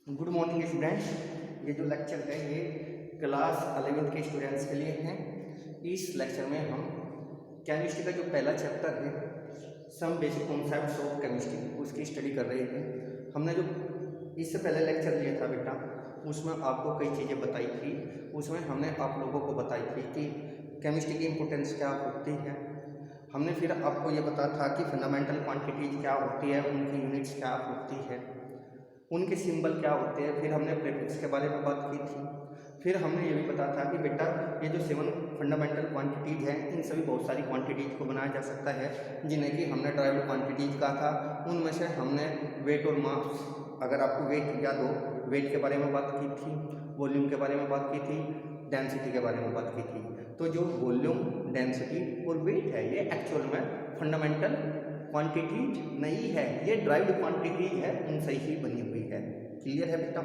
Good morning students. ये जो lecture है ये क्लास 11th के स्टूडेंट्स के लिए है। इस लेक्चर में हम केमिस्ट्री का जो पहला चैप्टर है some basic concepts of chemistry उसकी स्टडी कर रहे हैं। हमने जो इससे पहले लेक्चर लिया था बेटा उसमें आपको कई चीज़ें बताई थी। उसमें हमने आप लोगों को बताई थी कि केमिस्ट्री की इम्पोर्टेंस क्या होती है। हमने फिर आपको ये बताया था कि फंडामेंटल क्वांटिटीज क्या होती है, उनकी यूनिट्स क्या होती है, उनके सिंबल क्या होते हैं। फिर हमने प्रीफिक्स के बारे में बात की थी। फिर हमने ये भी बताया था कि बेटा ये जो 7 फंडामेंटल क्वांटिटीज़ हैं इन सभी बहुत सारी क्वांटिटीज़ को बनाया जा सकता है, जिन्हें कि हमने ड्राइव्ड क्वांटिटीज़ कहा था। उनमें से हमने वेट और मास, अगर आपको वेट याद हो, वेट के बारे में बात की थी, वॉल्यूम के बारे में बात की थी, डेंसिटी के बारे में बात की थी। तो जो वॉल्यूम, डेंसिटी और वेट है ये एक्चुअल में फंडामेंटल क्वांटिटीज नहीं है, ये ड्राइव्ड क्वांटिटीज है, उनसे ही बनी हुई है। क्लियर है बेटा?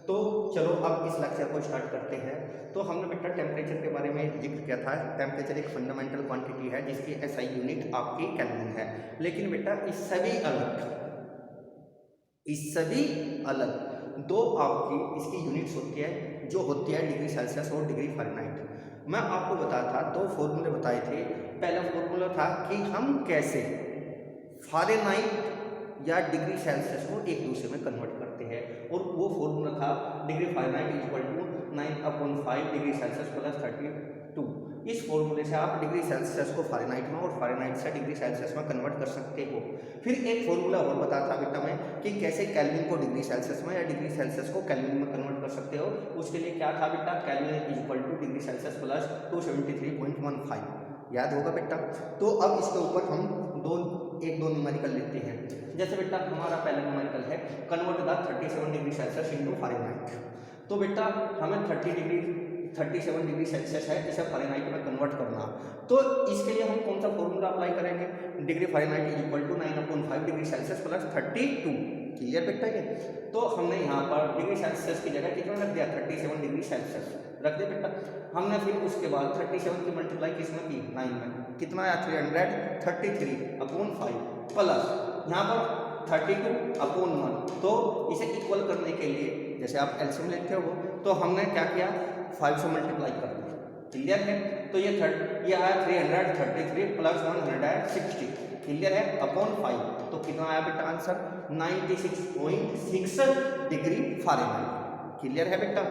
तो चलो अब इस लेक्चर को स्टार्ट करते हैं। तो हमने बेटा टेम्परेचर के बारे में जिक्र किया था। टेम्परेचर एक फंडामेंटल क्वांटिटी है जिसकी एसआई यूनिट आपकी केल्विन है। लेकिन बेटा इस सभी अलग दो आपकी इसकी यूनिट्स होती है, जो होती है डिग्री सेल्सियस और डिग्री फ़ारेनहाइट। मैं आपको बताया था, दो फॉर्मूले बताए थे। पहला फॉर्मूला था कि हम कैसे फ़ारेनहाइट या डिग्री सेल्सियस को एक दूसरे में कन्वर्ट करते हैं, और वो फॉर्मूला था degree Fahrenheit equal to 9/5 degree Celsius plus 32। इस फॉर्मूले से आप डिग्री सेल्सियस को फ़ारेनहाइट में और फ़ारेनहाइट से डिग्री सेल्सियस में कन्वर्ट कर सकते हो। फिर एक फॉर्मूला और बताया था बेटा मैं कि कैसे केल्विन को डिग्री सेल्सियस में या डिग्री सेल्सियस को केल्विन में कन्वर्ट कर सकते हो। उसके लिए क्या था बेटा, kelvin equal two degree Celsius plus 273.15। याद होगा बेटा? तो अब इसके ऊपर हम एक दो न्यूमेरिकल लेते हैं। जैसे बेटा हमारा पहला न्यूमेरिकल है convert the 37 degree Celsius into Fahrenheit. तो बेटा हमें 37 डिग्री सेल्सियस है, इसे फ़ारेनहाइट में कन्वर्ट करना। तो इसके लिए हम कौन सा फॉर्मूला अप्लाई करेंगे? Degree Fahrenheit is equal to 9/5 degree Celsius plus 32। Clear बेटा? ये तो हमने यहाँ पर डिग्री सेल्सियस की जगह कितना रख दिया, 37 डिग्री सेल्सियस रख दिया बेटा। हमने फिर उसके बाद 37 की मल्टीप्लाई किसमें की, 9 में। कितना आया, 333/5 प्लस यहाँ पर 32/1। तो इसे इक्वल करने के लिए जैसे आप एलसीएम लेते हो तो हमने क्या किया, 5 से मल्टीप्लाई कर दिया। क्लियर है? तो ये आया 333 प्लस 160। क्लियर है? अपॉन 5। तो कितना आया बेटा आंसर, 96.6 डिग्री फ़ारेनहाइट। क्लियर है बेटा?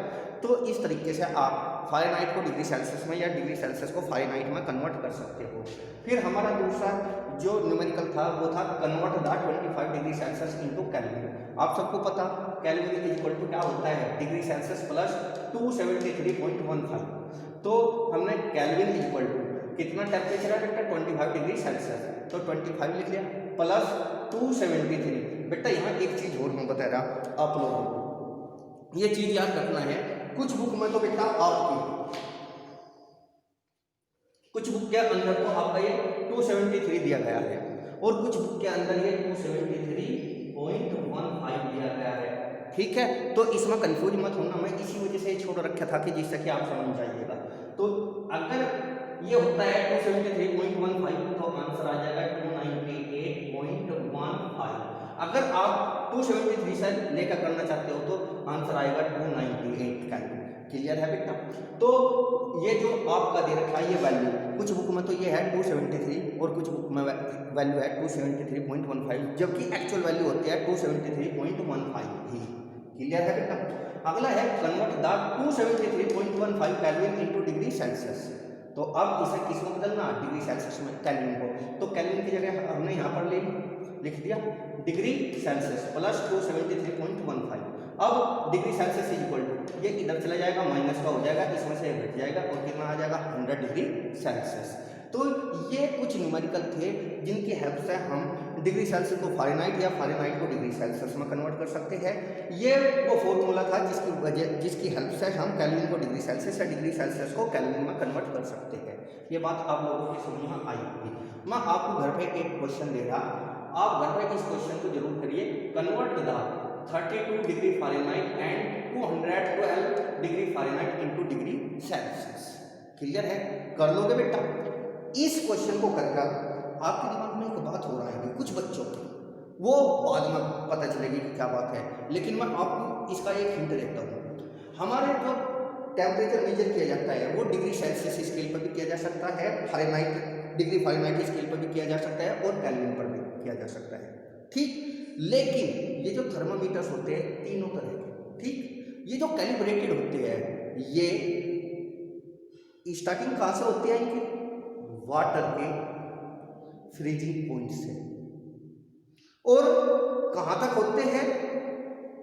तो इस तरीके से आप फ़ारेनहाइट को डिग्री सेल्सियस में या डिग्री सेल्सियस को फ़ारेनहाइट में कन्वर्ट कर सकते हो। फिर हमारा दूसरा जो न्यूमेरिकल था वो था convert the 25 degree Celsius into kelvin. आप सबको पता केल्विन इज इक्वल टू क्या होता है, डिग्री सेल्सियस प्लस 273.15। तो हमने केल्विन इज इक्वल टू कितना टेम्परेचर है बेटा, 25 डिग्री सेल्सियस। तो 25 लिख लिया प्लस 273। बेटा यहाँ एक चीज़ और मैं बता रहा आप लोगों को, ये चीज़ याद रखना है। कुछ बुक में तो बेटा आपकी कुछ बुक के अंदर तो आपका ये 273 दिया गया है, और कुछ बुक के अंदर ये 273.15 दिया गया है। ठीक है? तो इसमें कंफ्यूज मत होना, मैं इसी वजह से छोड़ रखा था कि जिससे कि आप समझ जाइएगा। तो अगर ये होता है 273.15 तो आंसर आ जाएगा 298.15। अगर आप 273 से लेकर करना चाहते हो तो आंसर आएगा 298 केल्विन। क्लियर है बेटा? तो ये जो आपका दे रखा है ये वैल्यू, कुछ बुक में तो ये है 273 और कुछ बुक में वैल्यू है 273.15, जबकि एक्चुअल वैल्यू होती है 273.15 ही। क्लियर है बेटा? अगला है convert the 273.15 kelvin into degree Celsius. तो अब इसे किसमें बदलना, डिग्री सेल्सियस में, केल्विन को। तो केल्विन की जगह हमने यहाँ पर लिख दिया डिग्री सेल्सियस प्लस 273.15। अब degree Celsius is equal to, ये इधर चला जाएगा, माइनस का हो जाएगा, इसमें से घट जाएगा और कितना आ जाएगा, 100 डिग्री सेल्सियस। तो ये कुछ न्यूमेरिकल थे जिनकी हेल्प से हम डिग्री सेल्सियस को फ़ारेनहाइट या फ़ारेनहाइट को डिग्री सेल्सियस में कन्वर्ट कर सकते हैं। ये वो फॉर्मूला था जिसकी हेल्प से हम केल्विन को डिग्री सेल्सियस या डिग्री सेल्सियस को केल्विन में कन्वर्ट कर सकते हैं। ये बात आप लोगों की समझ में आई होगी। मैं आपको घर पे एक क्वेश्चन दे रहा, आप घर पे इस क्वेश्चन को जरूर करिए। Convert the 32 degree Fahrenheit and 212 degree Fahrenheit into degree Celsius. Clear है? कर लोगे बेटा? इस क्वेश्चन को करके आपके दिमाग में एक बात हो रहा है, कुछ बच्चों की वो बाद में पता चलेगी कि क्या बात है, लेकिन मैं आपको इसका एक हिंट देता हूँ। हमारे जो टेम्परेचर मेजर किया जाता है वो डिग्री सेल्सियस स्केल पर भी किया जा सकता है, फ़ारेनहाइट डिग्री फ़ारेनहाइट स्केल पर भी किया जा सकता है और केल्विन पर भी किया जा सकता है, ठीक। लेकिन ये जो थर्मामीटर्स होते हैं तीनों तरह के, ठीक। ये जो कैलिब्रेटेड होते हैं ये स्टार्टिंग कहाँ से होती है इनकी, वाटर के फ्रीजिंग पॉइंट से, और कहाँ तक होते हैं,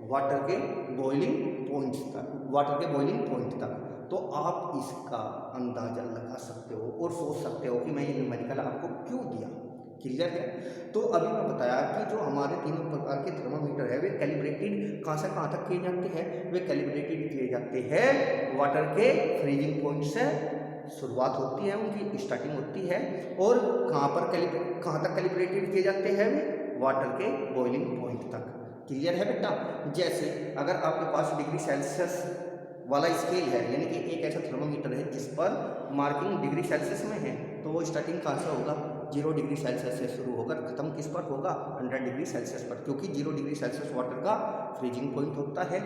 वाटर के बॉइलिंग पॉइंट तक, वाटर के बॉइलिंग पॉइंट तक। तो आप इसका अंदाजा लगा सकते हो और सोच सकते हो कि मैं ये न्यूमेरिकल आपको क्यों दिया, क्लियर है। तो अभी मैं बताया कि जो हमारे तीनों प्रकार के थर्मामीटर है वे कैलिब्रेटेड कहाँ से कहाँ तक किए जाते हैं, वे कैलिब्रेटेड किए जाते हैं वाटर के फ्रीजिंग पॉइंट से शुरुआत होती है, उनकी स्टार्टिंग होती है, और कहाँ तक कैलिब्रेटेड किए जाते हैं वे वाटर के बॉइलिंग पॉइंट तक, क्लियर है बेटा। जैसे अगर आपके पास डिग्री सेल्सियस वाला स्केल है, यानी कि एक ऐसा थर्मामीटर है जिस पर मार्किंग डिग्री सेल्सियस में है, तो वो स्टार्टिंग कहाँ से होगा, 0 डिग्री सेल्सियस से शुरू होकर खत्म किस पर होगा, 100 डिग्री सेल्सियस पर, क्योंकि 0 डिग्री सेल्सियस वाटर का फ्रीजिंग पॉइंट होता है,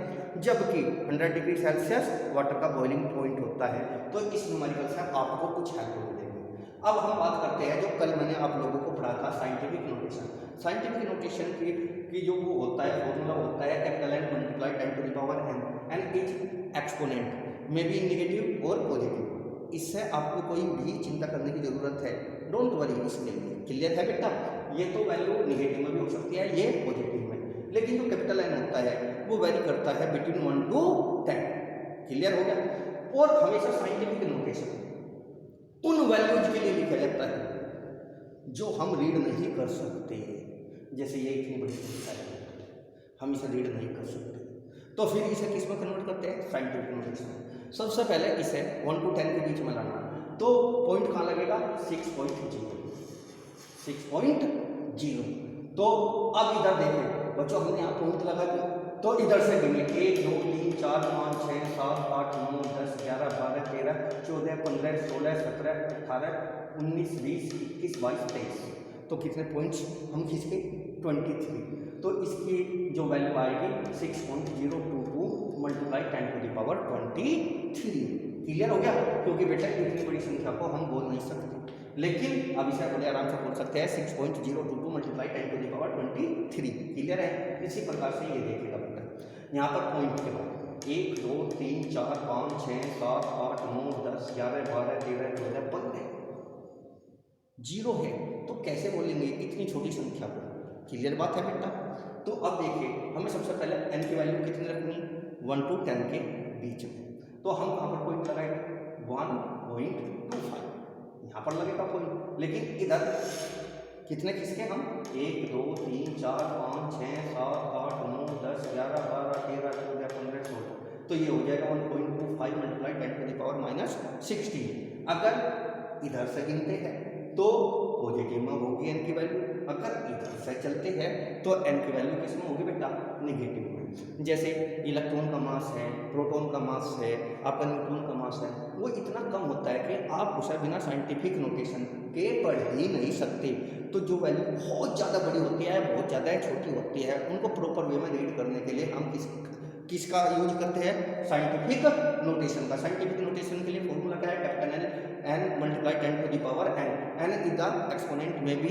जबकि 100 डिग्री सेल्सियस वाटर का बॉइलिंग पॉइंट होता है। तो इस न्यूमेरिकल से आपको कुछ हेल्प मिलेगी। अब हम बात करते हैं जो कल मैंने आप लोगों को पढ़ा था साइंटिफिक नोटेशन। साइंटिफिक नोटेशन की जो वो होता है फॉर्मूला होता है capital N multiply 10 to the power n and each exponent में भी नेगेटिव और पॉजिटिव। इससे आपको कोई भी चिंता करने की जरूरत है, डोंट वरी इसके लिए, क्लियर है बेटा। ये तो वैल्यू नेगेटिव में भी हो सकती है, ये पॉजिटिव में, लेकिन जो कैपिटल N होता है वो वैरी करता है बिटवीन 1 to 10, क्लियर हो गया। और हमेशा साइंटिफिक नोटेशन उन वैल्यूज के लिए लिखा जाता है जो हम रीड नहीं कर सकते, जैसे ये इतनी बड़ी संख्या है हम इसे रीड नहीं कर सकते, तो फिर इसे किस में कन्वर्ट करते हैं, साइंटिफिक नोटेशन। सबसे पहले इसे 1 to 10 के बीच में लाना, तो पॉइंट कहाँ लगेगा, 6.0, 6.0। तो अब इधर देखें बच्चों, हमने यहाँ पॉइंट लगा दिया, तो इधर से गिने 1 2 3 4 5 6 7 8 9 10 11 12 13 14 15 16 17 18 19 20 21 22 23, तो कितने पॉइंट्स हम खींचके 23। तो इसकी जो वैल्यू आएगी 6.022 multiply 10 to the power 23, clear हो गया। क्योंकि बेटा इतनी बड़ी संख्या को हम बोल नहीं सकते, लेकिन अब इसे बड़े आराम से बोल सकते हैं 6.022 multiply 10 to the power 23, clear है। इसी प्रकार से ये देखिएगा बेटा, यहाँ पर पॉइंट के बाद 1 2 3 4 5 6 7 8 9 10 11 12 13 14 15 जीरो है, तो कैसे बोलेंगे इतनी छोटी संख्या को, क्लियर बात है बेटा। तो अब देखिए हमें सबसे पहले n की वैल्यू कितनी रखनी, 1 to 10 के बीच में, तो हम कहाँ पर पॉइंट लगाएंगे, 1.25 यहाँ पर लगेगा पॉइंट, लेकिन इधर कितने खिसके हम 1 2 3 4 5 6 7 8 9 10 11 12 13 14 15 16, तो ये हो जाएगा 1.25 मल्टीप्लाई 10 टू द पावर -16। अगर इधर से गिनते हैं तो पॉजिटिव में होगी n की वैल्यू, अगर इधर से चलते हैं तो n की वैल्यू किस में होगी बेटा, नेगेटिव में। जैसे इलेक्ट्रॉन का मास है, प्रोटॉन का मास है, आपका न्यूट्रॉन का मास है, वो इतना कम होता है कि आप उसे बिना साइंटिफिक नोटेशन के पढ़ ही नहीं सकते। तो जो वैल्यू बहुत ज़्यादा बड़ी होती है, बहुत ज़्यादा छोटी होती है, उनको प्रॉपर वे में रीड करने के लिए हम किसका यूज करते हैं, साइंटिफिक नोटेशन का। साइंटिफिक नोटेशन के लिए फॉर्मूला क्या है, capital N multiply 10 to the power n, n is the exponent में भी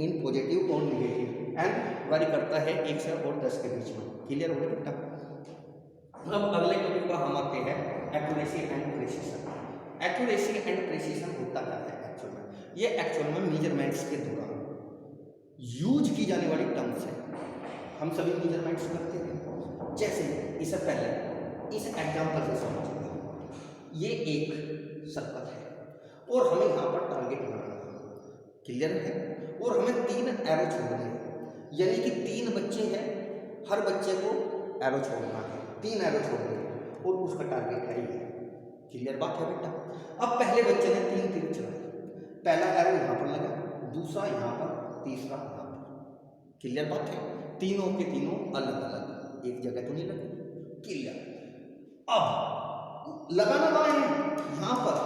इन पॉजिटिव और नेगेटिव, n वैरी करता है 1 से और 10 के बीच में, क्लियर हो गया बेटा। अब अगले टॉपिक पर हम आते हैं accuracy and precision. Accuracy and precision होता क्या है एक्चुअल में, ये एक्चुअल में मेजरमेंट्स के दौरान यूज की जाने वाली टर्म्स है। हम सभी मेजरमेंट्स करते हैं, जैसे इससे पहले इस एग्जाम्पल से समझिएगा, ये एक सर्कल है और हमें यहाँ पर टारगेट बनाना है, क्लियर है, और हमें 3 एरो छोड़ने हैं, यानी कि 3 बच्चे हैं, हर बच्चे को एरो छोड़ना है, 3 एरो छोड़ने हैं और उसका टारगेट है ये, क्लियर बात है बेटा। अब पहले बच्चे ने 3 तीर चलाए, पहला एरो यहाँ पर लगा, दूसरा यहाँ पर, तीसरा यहाँ पर, क्लियर बात है। तीनों के तीनों अलग अलग, एक जगह तो नहीं लगे, क्लियर। अब लगाना कहाँ है, यहाँ पर।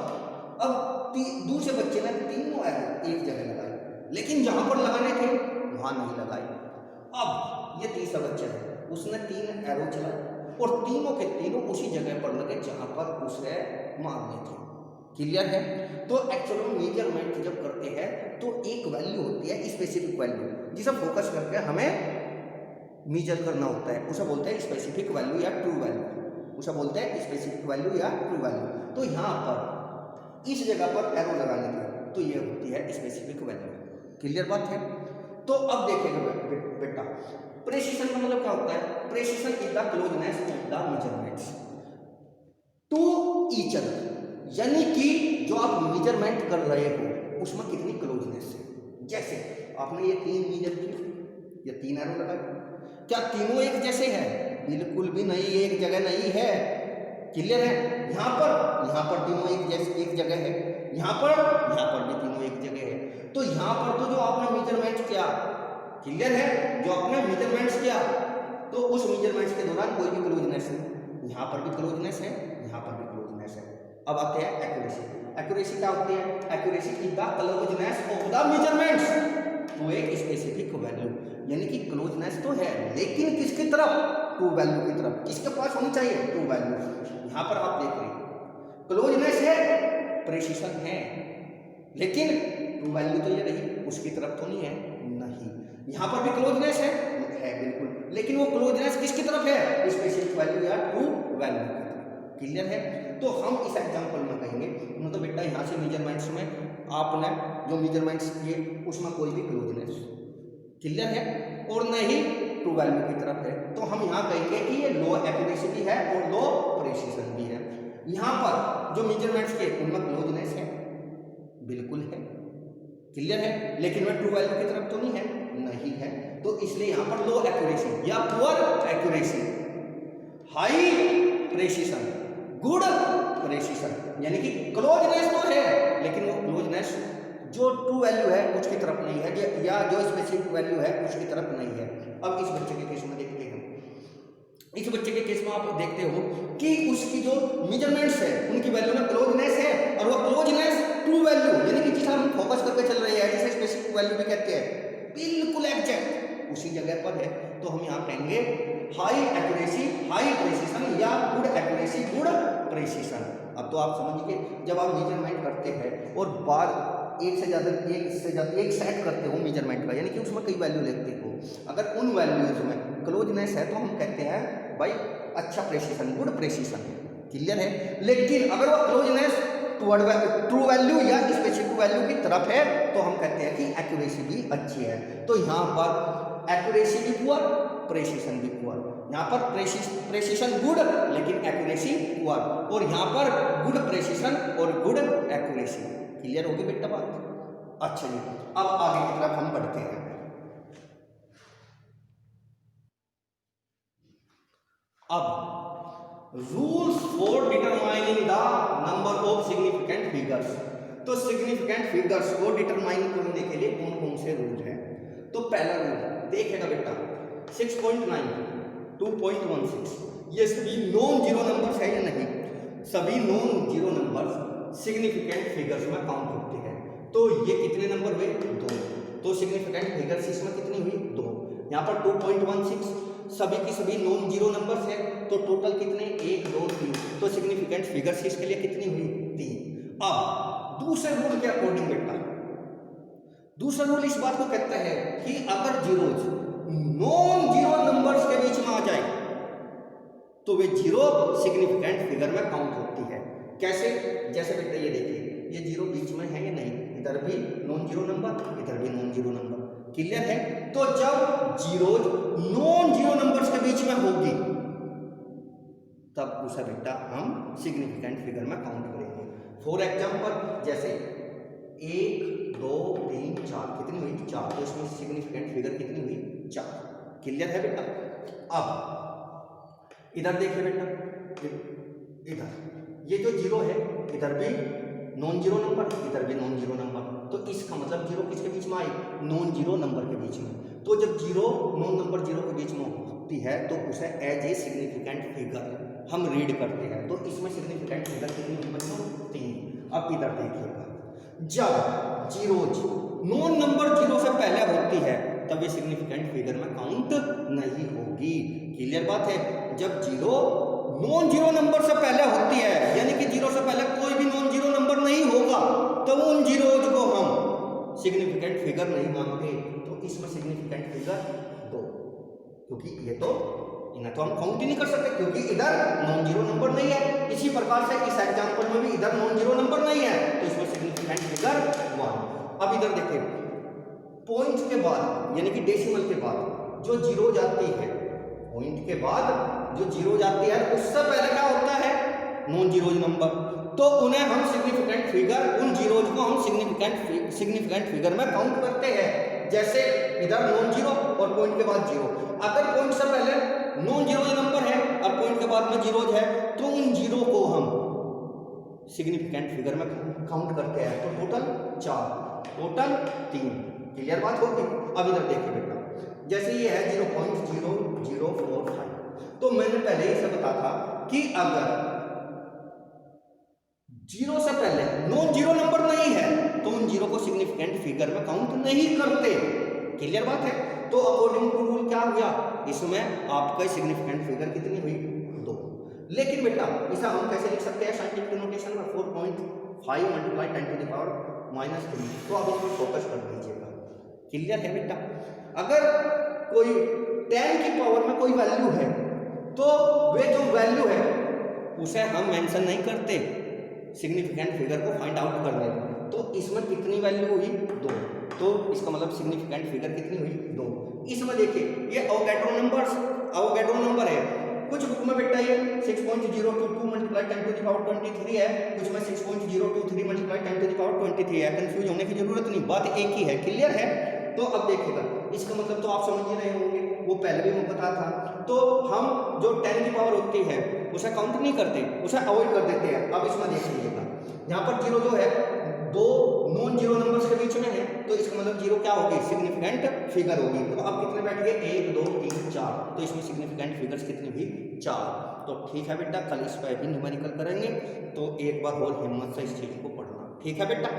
अब दूसरे बच्चे ने तीनों एरो एक जगह लगाए, लेकिन जहां पर लगाने थे वहां नहीं लगाए। अब ये तीसरा बच्चा है, उसने 3 एरो चलाए, और तीनों के तीनों उसी जगह पर लगे जहां पर उसे मारने थे। क्लियर है? तो एक्चुअली में मेजरमेंट जब करते हैं तो एक वैल्यू होती है स्पेसिफिक वैल्यू, जिसे फोकस करके हमें मेजर करना होता है, उसे बोलते हैं स्पेसिफिक वैल्यू या ट्रू वैल्यू, उसे बोलते हैं स्पेसिफिक वैल्यू या ट्रू वैल्यू। तो यहाँ पर इस जगह पर एरो लगाने की तो ये होती है स्पेसिफिक वैल्यू। क्लियर बात है? तो अब देखेंगे बेटा, प्रेसिशन का मतलब क्या होता है? Precision is the closeness of the measurements to each other, यानी कि जो आप मेजरमेंट कर रहे हो उसमें कितनी क्लोजनेस है। जैसे आपने ये 3 मेजर किए, ये 3 एरो लगाए, क्या तीनों एक जैसे हैं? बिल्कुल भी नहीं, एक जगह नहीं है। क्लियर है? यहाँ पर तीनों एक जगह है, यहाँ पर भी तीनों एक जगह है। तो यहाँ पर तो जो आपने मेजरमेंट किया, क्लियर है, जो आपने मेजरमेंट्स किया तो उस मेजरमेंट्स के दौरान कोई भी क्लोजनेस नहीं, यहाँ पर भी क्लोजनेस है, यहाँ पर भी क्लोजनेस है। अब आते हैं एक्यूरेसी। एक्यूरेसी क्या होती है? Accuracy is the closeness of the measurements to a specific value, यानी कि क्लोजनेस तो है लेकिन किसकी तरफ? ट्रू वैल्यू की तरफ। किसके पास होनी चाहिए? True value. यहाँ पर आप देख रहे हैं क्लोजनेस है, प्रेसिशन है, लेकिन ट्रू वैल्यू तो ये रही, उसकी तरफ तो नहीं है, नहीं। यहाँ पर भी क्लोजनेस है बिल्कुल, लेकिन वो क्लोजनेस किसकी तरफ है? स्पेसिफिक वैल्यू या ट्रू वैल्यू की तरफ। क्लियर है? तो हम इस एग्जांपल में कहेंगे मतलब बेटा यहाँ से मेजरमेंट्स में आपने जो मेजरमेंट्स किए उसमें कोई भी क्लोजनेस, क्लियर है, और न ही ट्रू वैल्यू की तरफ है, तो हम यहाँ कहेंगे कि ये लो एक्यूरेसी भी है और लो प्रेसिशन भी है। यहाँ पर जो मेजरमेंट्स किए उनमें क्लोजनेस है, बिल्कुल है, क्लियर है, लेकिन वह ट्रू वैल्यू की तरफ तो नहीं है, नहीं है। तो इसलिए यहाँ पर लो एक्यूरेसी या poor accuracy, high precision, good precision, यानी कि क्लोजनेस तो है लेकिन वो क्लोजनेस जो ट्रू वैल्यू है उसकी तरफ नहीं है या जो स्पेसिफिक वैल्यू है उसकी तरफ नहीं है। अब इस बच्चे के केस में देखते हैं, इस बच्चे के केस में आप देखते हो कि उसकी जो मेजरमेंट्स है उनकी वैल्यू में क्लोजनेस है और वो क्लोजनेस ट्रू वैल्यू यानी कि जिसे हम फोकस करके चल रहे हैं, जिसे स्पेसिफिक वैल्यू भी कहते हैं, बिल्कुल एग्जैक्ट उसी जगह पर है। तो हम यहाँ कहेंगे हाई एक्यूरेसी हाई प्रेसिशन या गुड एक्यूरेसी गुड प्रेसिशन। अब तो आप समझिए जब आप मेजरमेंट करते हैं और बार एक से ज़्यादा एक सेट करते हो मेजरमेंट का, यानी कि उसमें कई वैल्यू लेते हो, अगर उन वैल्यूज में क्लोजनेस है तो हम कहते हैं भाई अच्छा प्रेसिशन, गुड प्रेसिशन, क्लियर है। लेकिन अगर वो क्लोजनेस ट्रू वैल्यू या स्पेसिफिक वैल्यू की तरफ है तो हम कहते हैं कि एक्यूरेसी भी अच्छी है। तो यहाँ पर एक्यूरेसी भी पुअर, प्रेसिशन भी पुअर, यहाँ पर प्रेसिशन गुड लेकिन एक्यूरेसी पुअर, और यहाँ पर गुड प्रेसिशन और गुड एक्यूरेसी। क्लियर होगी बेटा बात? अच्छा जी, अब आगे की तरफ हम बढ़ते हैं। अब rules for determining the number of significant figures. तो सिग्निफिकेंट फिगर्स को डिटरमाइन करने के लिए कौन कौन से रूल हैं? तो पहला रूल देखिएगा बेटा 6.9 2.16, ये सभी नॉन जीरो नंबर्स है या नहीं? सभी non zero numbers significant figures में काउंट होते हैं। तो ये कितने नंबर हुए? 2। तो सिग्निफिकेंट फिगर्स इसमें कितनी हुई? 2। यहाँ पर 2.16 सभी की सभी नॉन जीरो नंबर्स है, तो टोटल कितने? 1 2 3। तो सिग्निफिकेंट फिगर्स इसके लिए कितनी हुई? 3। अब दूसरे रूल के अकॉर्डिंग बेटा, दूसरा रूल इस बात को कहता है कि अगर जीरोज नॉन जीरो नंबर्स के बीच में आ जाए तो वे जीरो सिग्निफिकेंट फिगर में काउंट होती है। कैसे? जैसे बेटा ये देखिए, ये जीरो बीच में है या नहीं? इधर भी नॉन जीरो नंबर, इधर भी नॉन जीरो नंबर, क्लियर है। तो जब जीरोज नॉन जीरो नंबर्स के बीच में होगी तब उसे बेटा हम सिग्निफिकेंट फिगर में काउंट करेंगे। फॉर एग्जांपल जैसे 1 2 3 4 कितनी हुई? 4। तो इसमें सिग्निफिकेंट फिगर कितनी हुई? 4। क्लियर है बेटा? अब इधर देखिए बेटा, इधर ये जो जीरो है इधर भी नॉन जीरो नंबर, इधर भी नॉन जीरो नंबर, तो इसका मतलब जीरो किसके बीच में आई? नॉन जीरो नंबर के बीच में। तो जब जीरो नॉन नंबर जीरो के बीच में होती है तो उसे एज ए सिग्निफिकेंट फिगर हम रीड करते हैं। तो इसमें सिग्निफिकेंट फिगर कितनी हुई बच्चों? 3। अब इधर देखिएगा, जब जीरोज नॉन नंबर जीरो से पहले होती है तब ये सिग्निफिकेंट फिगर में काउंट नहीं होगी। क्लियर बात है। जब जीरो नॉन जीरो नंबर से पहले होती है, यानी कि जीरो से पहले कोई भी नॉन जीरो नंबर नहीं होगा, तो उन जीरोज को हम सिग्निफिकेंट फिगर नहीं मानते। तो इसमें सिग्निफिकेंट फिगर 2, क्योंकि ये तो इन्हें तो हम काउंट ही नहीं कर सकते, क्योंकि इधर नॉन जीरो नंबर नहीं है। इसी प्रकार से इस एग्जांपल में भी इधर नॉन जीरो नंबर नहीं है, तो इसमें सिग्निफिकेंट फिगर 1। अब इधर देखिए, पॉइंट के बाद यानी कि डेसिमल के बाद जो जीरो जाती है, पॉइंट के बाद जो जीरो जाती है उससे पहले क्या होता है, नॉन जीरो नंबर। तो उन्हें हम सिग्निफिकेंट फिगर, उन जीरोज को हम सिग्निफिकेंट फिगर में काउंट करते हैं। जैसे इधर नॉन जीरो और पॉइंट के बाद जीरो। अगर पॉइंट से पहले नॉन जीरो नंबर है और पॉइंट के बाद में जीरोज है, तो उन जीरो को हम सिग्निफिकेंट फिगर में काउंट करते हैं। तो टोटल 4, टोटल 3। क्लियर बात होगी। अब इधर देखिए बेटा, जैसे ये है 0.0045, तो मैंने पहले ही से बताया था कि अगर जीरो से पहले नॉन जीरो नंबर नहीं है तो उन जीरो को सिग्निफिकेंट फिगर में काउंट नहीं करते। क्लियर बात है। तो अकॉर्डिंग टू रूल क्या हुआ, इसमें आपका सिग्निफिकेंट फिगर कितनी हुई, 2। लेकिन बेटा इसे हम कैसे लिख सकते हैं साइंटिफिक नोटेशन में, 4.5 मल्टीप्लाई 10⁻³ तो आप इसमें फोकस कर दीजिएगा। क्लियर है बेटा। अगर कोई 10 की पावर में कोई वैल्यू है, तो वे जो वैल्यू है उसे हम मेंशन नहीं करते सिग्निफिकेंट फिगर को फाइंड आउट करने में। तो इसमें कितनी वैल्यू हुई, 2। तो इसका मतलब सिग्निफिकेंट फिगर कितनी हुई, 2। इसमें देखिए ये अवोगाड्रो नंबर है। कुछ बुक में बेटा ये 6.022 मल्टीप्लाई 10⁻23 है, कुछ में 6.023 मल्टीप्लाई 10⁻23 है। कंफ्यूज होने की जरूरत नहीं, बात एक ही है। क्लियर है। तो अब देखिएगा, इसका मतलब तो आप समझ ही रहे होंगे, वो पहले भी मैं बता था। तो हम जो 10 की पावर होती है उसे काउंट नहीं करते, उसे अवॉइड कर देते हैं। अब इसमें देख लीजिएगा, यहाँ पर जीरो जो है 2 नॉन जीरो नंबर्स के बीच में है, तो इसका मतलब जीरो क्या होगी, सिग्निफिकेंट फिगर होगी। तो अब कितने बैठ गए, 1 2 3 4, तो इसमें सिग्निफिकेंट फिगर्स कितनी हुई, 4। तो ठीक है बेटा, कल इस पर भी न्यूमेरिकल करेंगे, तो एक बार और हिम्मत से इस चीज को पढ़ना। ठीक है बेटा।